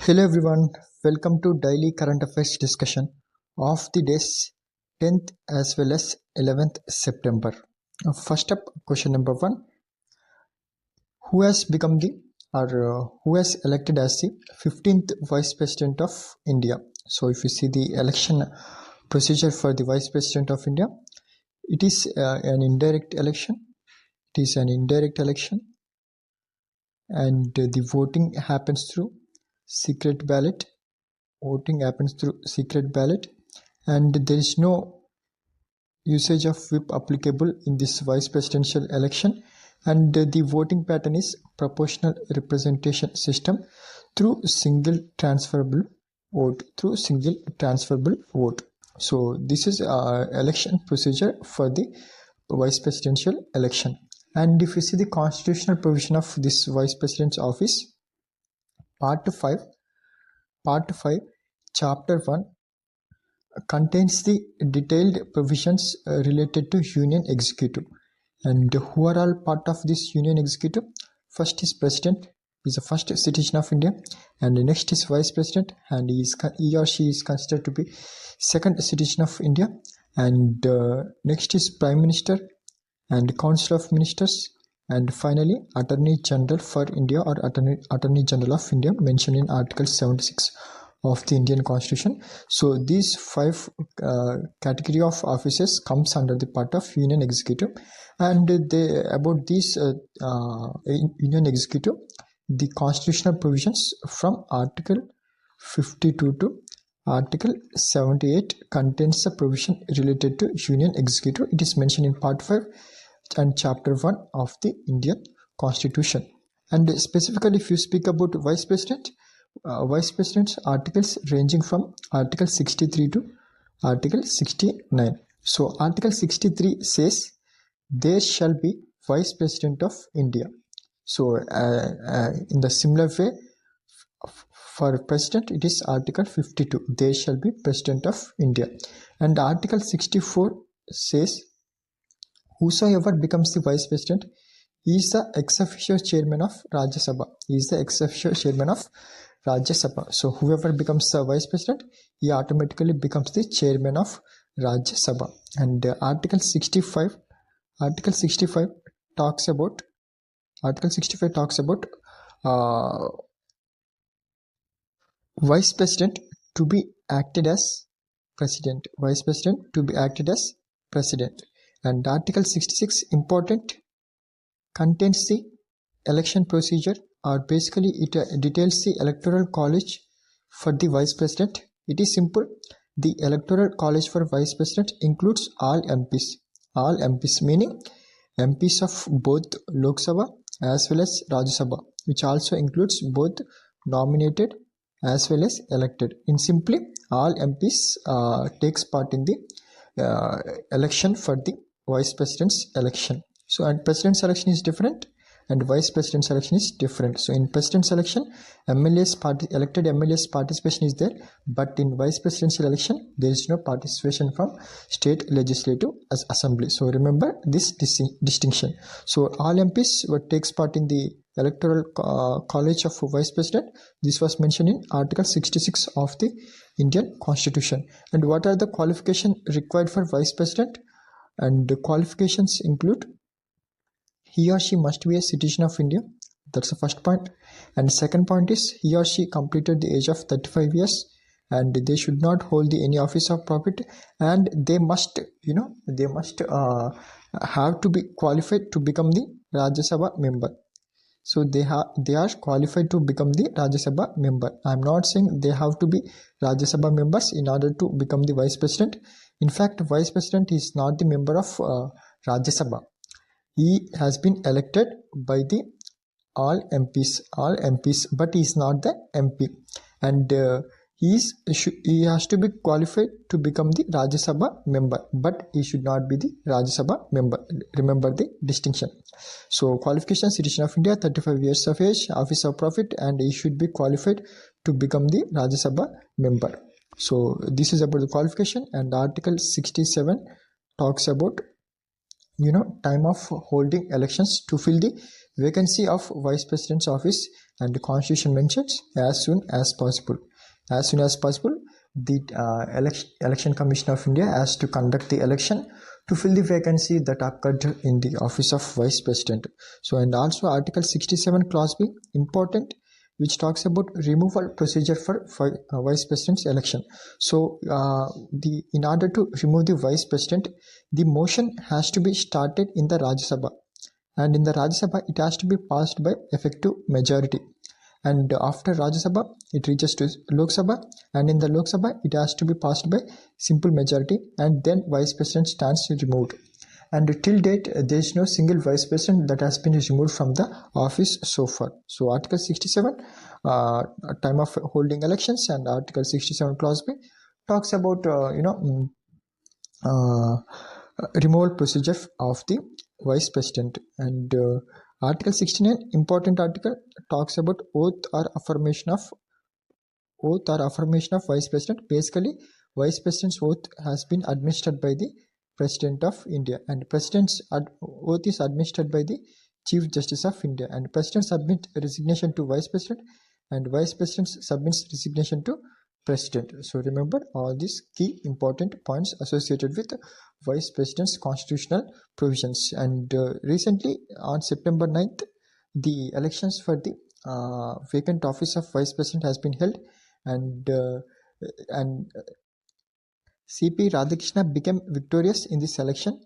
Hello everyone, welcome to daily current affairs discussion of the days 10th as well as 11th September. First up, question number 1. Who has become who has elected as the 15th Vice President of India? So if you see the election procedure for the Vice President of India, it is an indirect election. It is an indirect election and the voting happens through secret ballot. Voting happens through secret ballot and there is no usage of whip applicable in this vice presidential election, and the voting pattern is proportional representation system through single transferable vote. So this is election procedure for the vice presidential election. And if you see the constitutional provision of this vice president's office, part 5 chapter 1 contains the detailed provisions related to union executive. And who are all part of this union executive? First is president, is the first citizen of India, and the next is vice president, and he or she is considered to be second citizen of India, and next is prime minister and council of ministers, and finally attorney general for India or attorney general of India mentioned in article 76 of the Indian Constitution. So these 5 category of offices comes under the part of union executive, and about this union executive, the constitutional provisions from article 52 to article 78 contains the provision related to union executive. It is mentioned in part 5 and chapter 1 of the Indian Constitution. And specifically if you speak about vice president's articles ranging from article 63 to article 69. So article 63 says there shall be vice president of India. So in the similar way for president it is article 52, there shall be president of India. And article 64 says whosoever becomes the vice president is the ex officio chairman of Rajya Sabha. So whoever becomes the vice president, he automatically becomes the chairman of Rajya Sabha. And article 65 talks about vice president to be acted as president. And article 66 important contains the election procedure, or basically it details the electoral college for the vice president. It is simple. The electoral college for vice president includes all MPs meaning MPs of both Lok Sabha as well as Rajya Sabha, which also includes both nominated as well as elected. In simply, all MPs takes part in the election for the vice president's election. So and president's election is different and vice president's election is different. So in president's election, elected MLA's participation is there, but in vice presidential election there is no participation from state legislative assembly. So remember this distinction. So all MPs takes part in the electoral college of vice president. This was mentioned in article 66 of the Indian Constitution. And what are the qualifications required for vice president? And the qualifications include he or she must be a citizen of India. That's the first point. And the second point is he or she completed the age of 35 years and they should not hold any office of profit, and they must have to be qualified to become the Rajya Sabha member. So they are qualified to become the Rajya Sabha member. I am not saying they have to be Rajya Sabha members in order to become the vice president. In fact, vice president is not the member of Rajya Sabha. He has been elected by the all MPs, but he is not the MP, and he has to be qualified to become the Rajya Sabha member, but he should not be the Rajya Sabha member. Remember the distinction. So qualification: citizen of India, 35 years of age, office of profit, and he should be qualified to become the Rajya Sabha member. So this is about the qualification. And article 67 talks about time of holding elections to fill the vacancy of Vice President's office, and the Constitution mentions as soon as possible. As soon as possible, the Election Commission of India has to conduct the election to fill the vacancy that occurred in the office of Vice President. So, and also Article 67 Clause B, important, which talks about removal procedure for Vice President's election. So, in order to remove the Vice President, the motion has to be started in the Rajya Sabha, and in the Rajya Sabha it has to be passed by effective majority, and after Rajya Sabha it reaches to Lok Sabha, and in the Lok Sabha it has to be passed by simple majority, and then Vice President stands removed. And till date there is no single Vice President that has been removed from the office so far. So Article 67, time of holding elections, and Article 67 Clause B talks about removal procedure of the Vice President. And Article 69, important article, talks about oath or affirmation of Vice President. Basically, Vice President's oath has been administered by the President of India, and President's oath is administered by the Chief Justice of India, and President submits resignation to Vice President, and Vice President submits resignation to President. So remember all these key important points associated with Vice President's constitutional provisions. And recently on September 9th, the elections for the vacant office of Vice President has been held, and C.P. Radhakrishna became victorious in this election.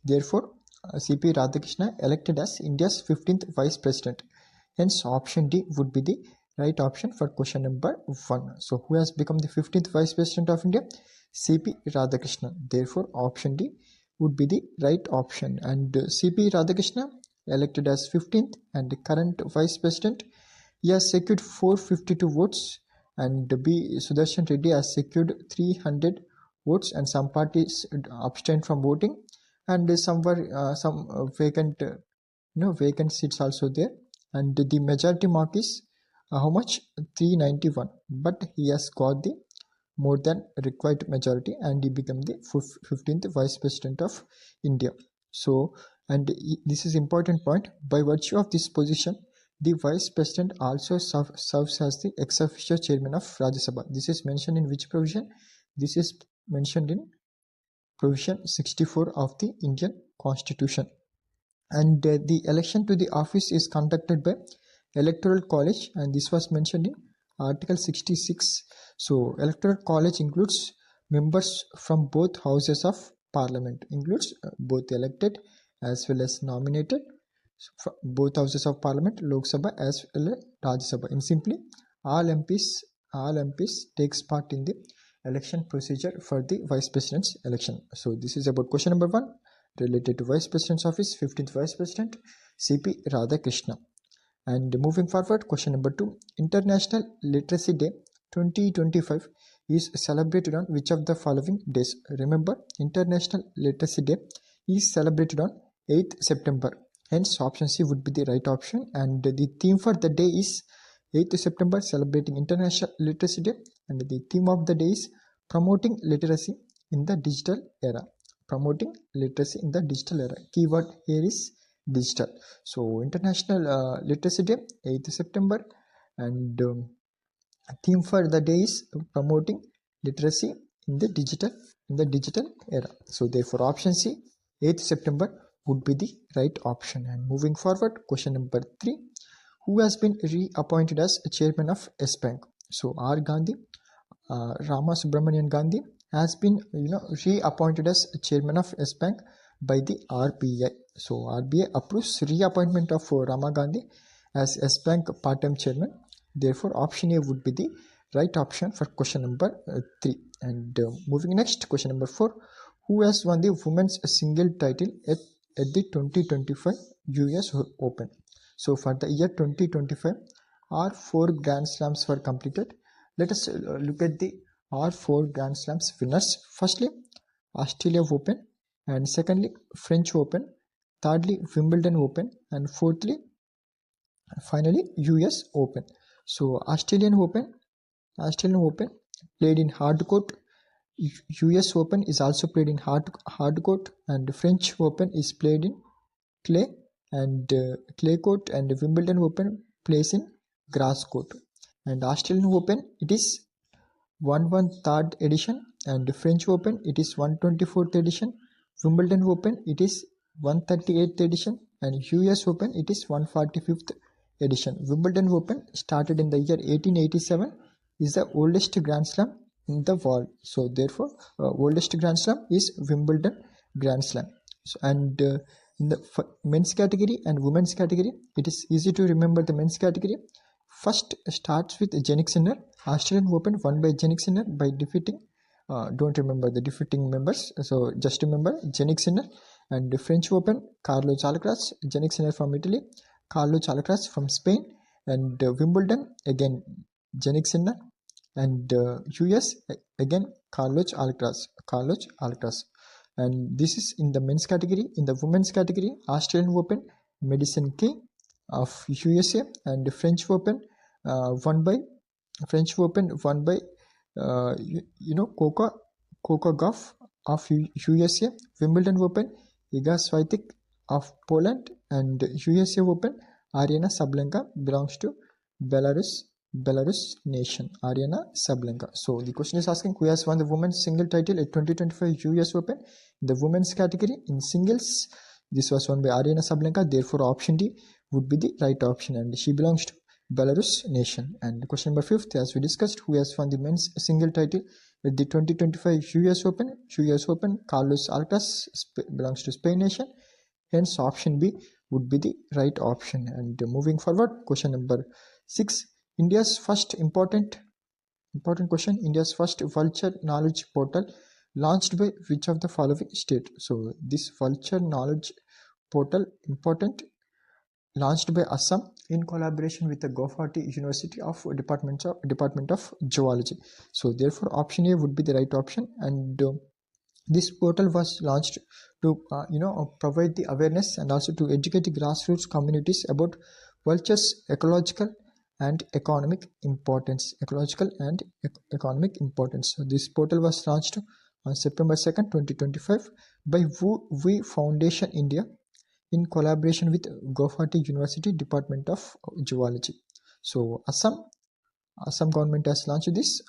Therefore, C.P. Radhakrishna elected as India's 15th Vice President. Hence, option D would be the right option for question number 1. So, who has become the 15th Vice President of India? C.P. Radhakrishna. Therefore, option D would be the right option. And C.P. Radhakrishna elected as 15th and the current Vice President. He has secured 452 votes, and B. Sudarshan Reddy has secured 300 votes, and some parties abstained from voting, and some vacant seats also there, and the majority mark is how much? 391, but he has got the more than required majority, and he became the 15th Vice President of India. So, and this is important point, by virtue of this position, the Vice President also serves as the ex officio chairman of Rajya Sabha. This is mentioned in which provision? This is mentioned in provision 64 of the Indian Constitution. And the election to the office is conducted by Electoral College, and this was mentioned in Article 66. So, Electoral College includes members from both houses of Parliament, includes both elected as well as nominated, both houses of Parliament, Lok Sabha as well as Rajya Sabha. In simply, all MPs takes part in the election procedure for the Vice President's election. So this is about question number 1 related to Vice President's office, 15th Vice President C.P. Radhakrishna. And moving forward, question number 2, International Literacy Day 2025 is celebrated on which of the following days? Remember, International Literacy Day is celebrated on 8th September. Hence, option C would be the right option, and the theme for the day is 8th September, celebrating International Literacy Day, and the theme of the day is promoting literacy in the digital era. Promoting literacy in the digital era. Keyword here is digital. So, International Literacy Day, 8th September, and theme for the day is promoting literacy in the digital era. So, therefore, option C, 8th September would be the right option. And moving forward, question number 3, who has been reappointed as chairman of S Bank? So R Gandhi, Rama Subramanian Gandhi has been reappointed as chairman of S Bank by the RBI. So RBI approves reappointment of Rama Gandhi as S Bank part-time chairman. Therefore, option A would be the right option for question number 3. And moving next, question number 4, who has won the women's single title at the 2025 US Open? So for the year 2025, R4 Grand Slams were completed. Let us look at the R4 Grand Slams winners. Firstly, Australia Open, and secondly, French Open, thirdly, Wimbledon Open, and fourthly, finally, US Open. So Australian Open played in hard court. US Open is also played in hard court, and French Open is played in clay, and clay court, and Wimbledon Open plays in grass court, and Australian Open it is 1/3 edition, and French Open it is 1/24 edition, Wimbledon Open it is 1/38 edition, and US Open it is 1/45 edition. Wimbledon Open started in the year 1887, is the oldest Grand Slam in the world. So therefore, oldest Grand Slam is Wimbledon Grand Slam. So, and in the men's category and women's category, it is easy to remember the men's category. First starts with Jannik Sinner. Australian Open won by Jannik Sinner by defeating, don't remember the defeating members, so just remember Jannik Sinner. And the French Open, Carlos Alcaraz, Jannik Sinner from Italy, Carlos Alcaraz from Spain. And Wimbledon, again Jannik Sinner. And US, again Carlos Alcaraz. And this is in the men's category. In the women's category, Australian Open, Madison Key of USA, and the French Open won by Coco Gauff of USA. Wimbledon Open, Iga Swiatek of Poland, and USA Open, Aryna Sabalenka belongs to Belarus nation, Aryna Sabalenka. So the question is asking who has won the women's single title at 2025 US Open. In the women's category in singles, this was won by Aryna Sabalenka. Therefore, option D would be the right option, and she belongs to Belarus nation. And question number 5, as we discussed, who has won the men's single title at the 2025 US Open? Carlos Alcaraz belongs to Spain nation. Hence, option B would be the right option. And moving forward, question number 6. India's first important question. India's first vulture knowledge portal launched by which of the following state? So this vulture knowledge portal important, launched by Assam in collaboration with the Guwahati University of Department of Zoology. So therefore option A would be the right option. And this portal was launched to provide the awareness and also to educate the grassroots communities about vultures' ecological and economic importance. So this portal was launched on September 2nd, 2025 by We Foundation India in collaboration with Guwahati University Department of Zoology. So Assam government has launched this.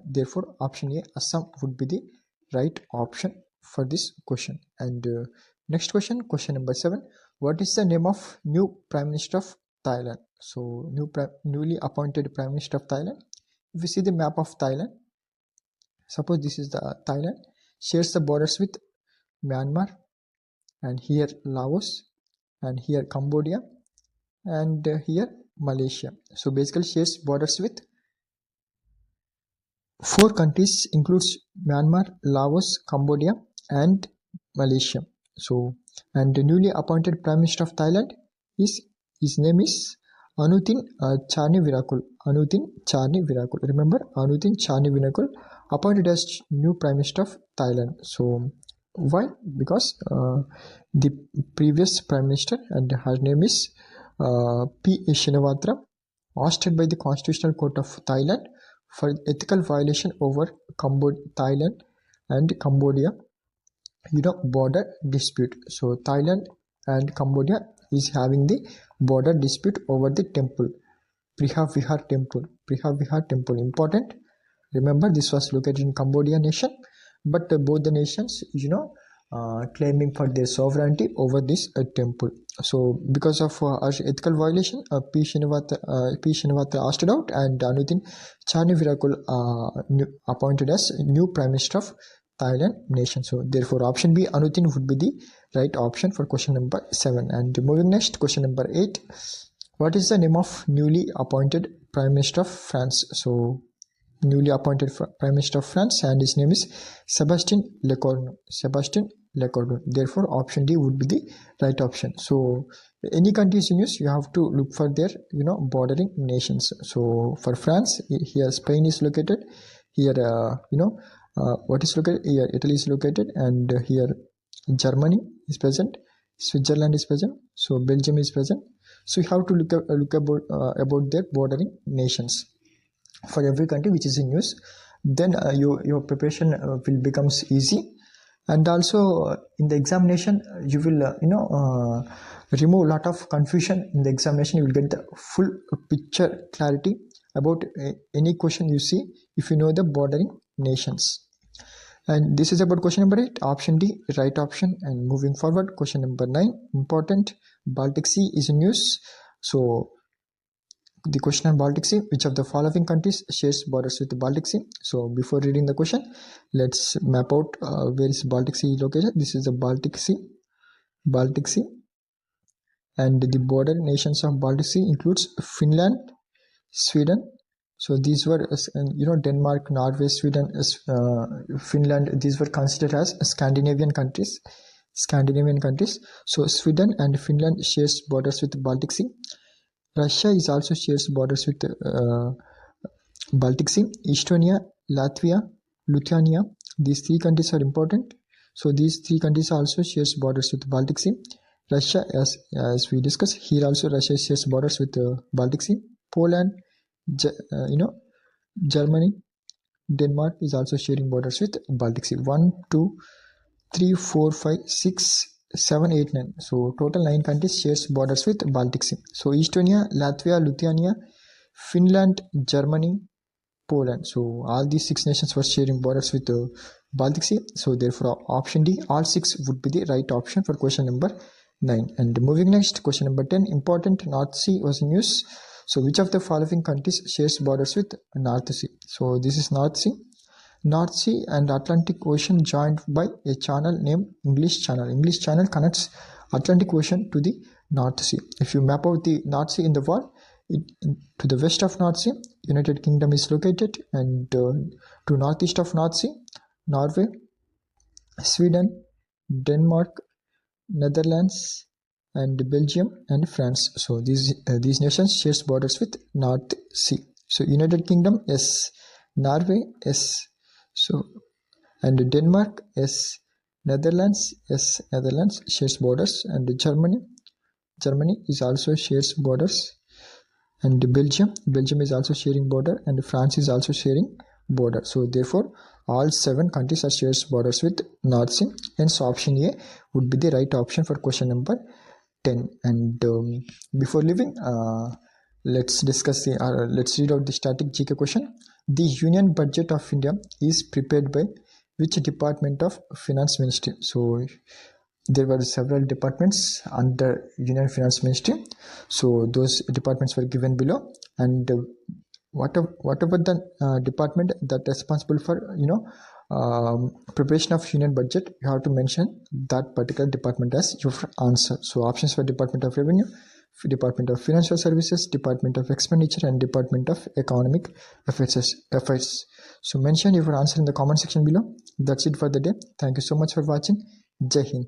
Therefore option A, Assam, would be the right option for this question. And next question number 7. What is the name of new Prime Minister of Thailand? So newly appointed Prime Minister of Thailand. If you see the map of Thailand, suppose this is the Thailand, shares the borders with Myanmar, and here Laos, and here Cambodia, and here Malaysia. So basically shares borders with 4 countries, includes Myanmar, Laos, Cambodia, and Malaysia. So, and the newly appointed Prime Minister of Thailand his name is Anutin Charnvirakul. Remember, Anutin Charnvirakul appointed as new Prime Minister of Thailand. So why? Because the previous Prime Minister, and her name is P. Shinawatra, ousted by the Constitutional Court of Thailand for ethical violation over Thailand and Cambodia border dispute. So Thailand and Cambodia is having the border dispute over the temple, Prihar temple. Important. Remember, this was located in Cambodia nation, but both the nations claiming for their sovereignty over this temple. So because of ethical violation, P. Shinawatra ousted out, and Anutin Charnvirakul appointed as new Prime Minister of Thailand nation. So therefore option B, Anutin, would be the right option for question number 7. And moving next, question number 8. What is the name of newly appointed Prime Minister of France? So newly appointed Prime Minister of France, and his name is Sébastien Lecornu. Therefore option D would be the right option. So any countries in use, you have to look for their bordering nations. So for France, here Spain is located, here what is located here, Italy is located, and here Germany is present, Switzerland is present, so Belgium is present. So you have to look about their bordering nations for every country which is in use. Then your preparation will becomes easy. And also in the examination you will remove a lot of confusion. In the examination you will get the full picture clarity about any question you see if you know the bordering nations. And this is about question number 8, option D, right option. And moving forward, question number 9, important, Baltic Sea is in use. So the question on Baltic Sea, which of the following countries shares borders with the Baltic Sea? So before reading the question, let's map out where is Baltic Sea located. This is the Baltic Sea, and the border nations of Baltic Sea includes Finland, Sweden. So these were Denmark, Norway, Sweden, Finland. These were considered as Scandinavian countries. So Sweden and Finland shares borders with the Baltic Sea. Russia is also shares borders with Baltic Sea. Estonia, Latvia, Lithuania. These 3 countries are important. So these 3 countries also shares borders with Baltic Sea. Russia, as we discussed here, also Russia shares borders with Baltic Sea. Poland, Germany, Denmark is also sharing borders with Baltic Sea. 1, 2, 3, 4, 5, 6, 7, 8, 9. So total 9 countries shares borders with Baltic Sea. So Estonia, Latvia, Lithuania, Finland, Germany, Poland. So all these 6 nations were sharing borders with the Baltic Sea. So therefore option D, all 6 would be the right option for question number 9. And moving next, question number 10, important, North Sea was in use. So which of the following countries shares borders with North Sea? So this is North Sea. North Sea and Atlantic Ocean joined by a channel named English Channel. English Channel connects Atlantic Ocean to the North Sea. If you map out the North Sea in the world, to the west of North Sea, United Kingdom is located, and to northeast of North Sea, Norway, Sweden, Denmark, Netherlands, and Belgium and France. So these nations shares borders with North Sea. So United Kingdom, yes. Norway, yes. So and Denmark, yes. Netherlands, yes. Netherlands shares borders, and Germany is also shares borders, and Belgium is also sharing border, and France is also sharing border. So therefore all 7 countries are shares borders with North Sea. Hence option A would be the right option for question number 10. And before leaving, let's discuss let's read out the static GK question. The Union Budget of India is prepared by which department of Finance Ministry? So there were several departments under Union Finance Ministry. So those departments were given below, and whatever the department that is responsible for preparation of Union Budget, you have to mention that particular department as your answer. So options for Department of Revenue, Department of Financial Services, Department of Expenditure, and Department of Economic Affairs. So mention your answer in the comment section below. That's it for the day. Thank you so much for watching. Jai Hind.